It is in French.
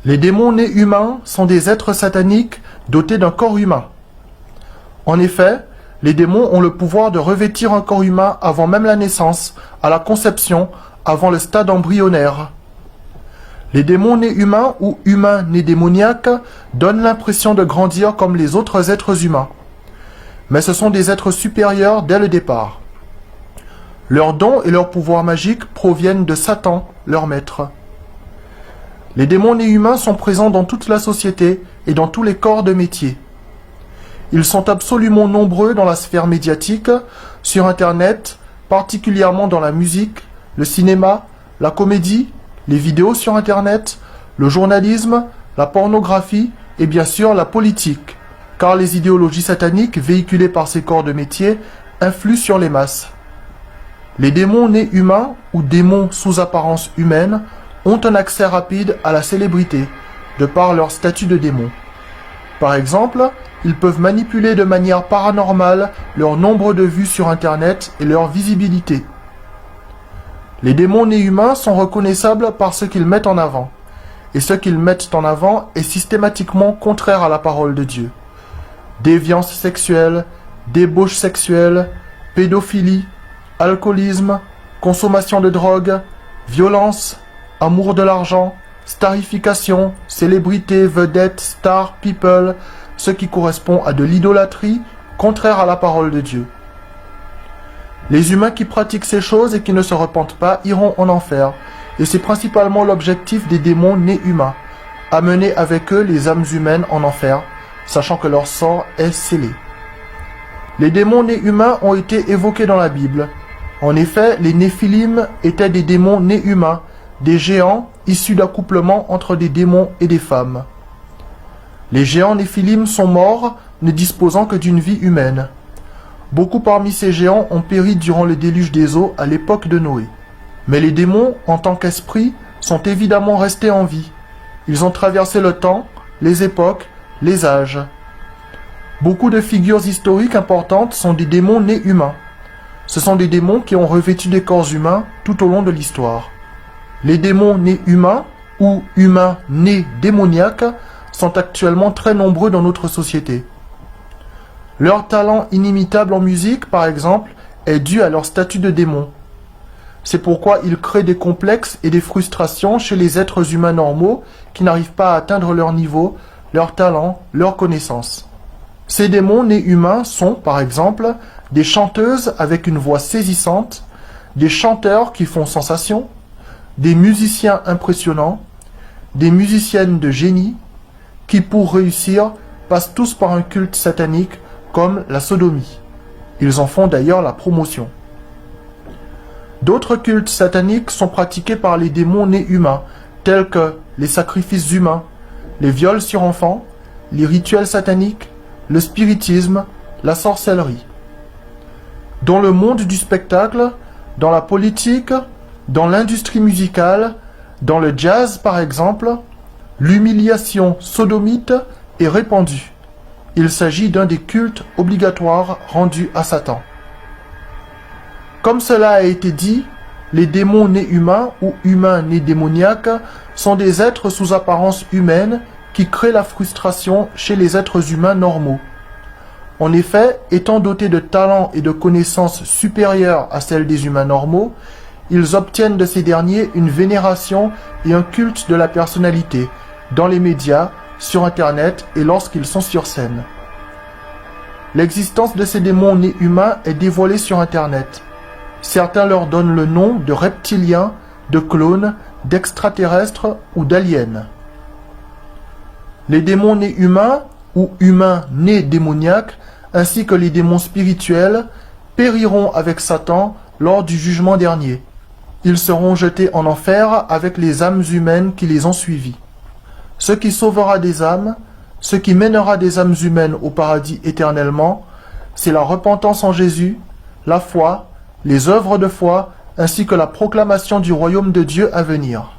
Les démons nés humains sont des êtres sataniques dotés d'un corps humain. En effet, les démons ont le pouvoir de revêtir un corps humain avant même la naissance, à la conception, avant le stade embryonnaire. Les démons nés humains ou humains nés démoniaques donnent l'impression de grandir comme les autres êtres humains. Mais ce sont des êtres supérieurs dès le départ. Leurs dons et leurs pouvoirs magiques proviennent de Satan, leur maître. Les démons nés humains sont présents dans toute la société et dans tous les corps de métier. Ils sont absolument nombreux dans la sphère médiatique, sur Internet, particulièrement dans la musique, le cinéma, la comédie, les vidéos sur Internet, le journalisme, la pornographie et bien sûr la politique, car les idéologies sataniques véhiculées par ces corps de métier influent sur les masses. Les démons nés humains ou démons sous apparence humaine ont un accès rapide à la célébrité, de par leur statut de démon. Par exemple, ils peuvent manipuler de manière paranormale leur nombre de vues sur Internet et leur visibilité. Les démons nés humains sont reconnaissables par ce qu'ils mettent en avant, et ce qu'ils mettent en avant est systématiquement contraire à la parole de Dieu. Déviance sexuelle, débauche sexuelle, pédophilie, alcoolisme, consommation de drogue, violence, amour de l'argent, starification, célébrité, vedette, star, people, ce qui correspond à de l'idolâtrie, contraire à la parole de Dieu. Les humains qui pratiquent ces choses et qui ne se repentent pas iront en enfer, et c'est principalement l'objectif des démons nés humains, amener avec eux les âmes humaines en enfer, sachant que leur sort est scellé. Les démons nés humains ont été évoqués dans la Bible. En effet, les Néphilim étaient des démons nés humains, des géants issus d'accouplement entre des démons et des femmes. Les géants Néphilim sont morts, ne disposant que d'une vie humaine. Beaucoup parmi ces géants ont péri durant le déluge des eaux à l'époque de Noé. Mais les démons, en tant qu'esprits, sont évidemment restés en vie. Ils ont traversé le temps, les époques, les âges. Beaucoup de figures historiques importantes sont des démons nés humains. Ce sont des démons qui ont revêtu des corps humains tout au long de l'histoire. Les démons nés humains ou humains nés démoniaques sont actuellement très nombreux dans notre société. Leur talent inimitable en musique, par exemple, est dû à leur statut de démon. C'est pourquoi ils créent des complexes et des frustrations chez les êtres humains normaux qui n'arrivent pas à atteindre leur niveau, leur talent, leur connaissance. Ces démons nés humains sont, par exemple, des chanteuses avec une voix saisissante, des chanteurs qui font sensation, des musiciens impressionnants, des musiciennes de génie, qui pour réussir passent tous par un culte satanique comme la sodomie. Ils en font d'ailleurs la promotion. D'autres cultes sataniques sont pratiqués par les démons nés humains, tels que les sacrifices humains, les viols sur enfants, les rituels sataniques, le spiritisme, la sorcellerie. Dans le monde du spectacle, dans la politique, dans l'industrie musicale, dans le jazz par exemple, l'humiliation sodomite est répandue. Il s'agit d'un des cultes obligatoires rendus à Satan. Comme cela a été dit, les démons nés humains ou humains nés démoniaques sont des êtres sous apparence humaine qui créent la frustration chez les êtres humains normaux. En effet, étant dotés de talents et de connaissances supérieures à celles des humains normaux, ils obtiennent de ces derniers une vénération et un culte de la personnalité, dans les médias, sur Internet et lorsqu'ils sont sur scène. L'existence de ces démons nés humains est dévoilée sur Internet. Certains leur donnent le nom de reptiliens, de clones, d'extraterrestres ou d'aliens. Les démons nés humains ou humains nés démoniaques, ainsi que les démons spirituels, périront avec Satan lors du jugement dernier. Ils seront jetés en enfer avec les âmes humaines qui les ont suivis. Ce qui sauvera des âmes, ce qui mènera des âmes humaines au paradis éternellement, c'est la repentance en Jésus, la foi, les œuvres de foi, ainsi que la proclamation du royaume de Dieu à venir.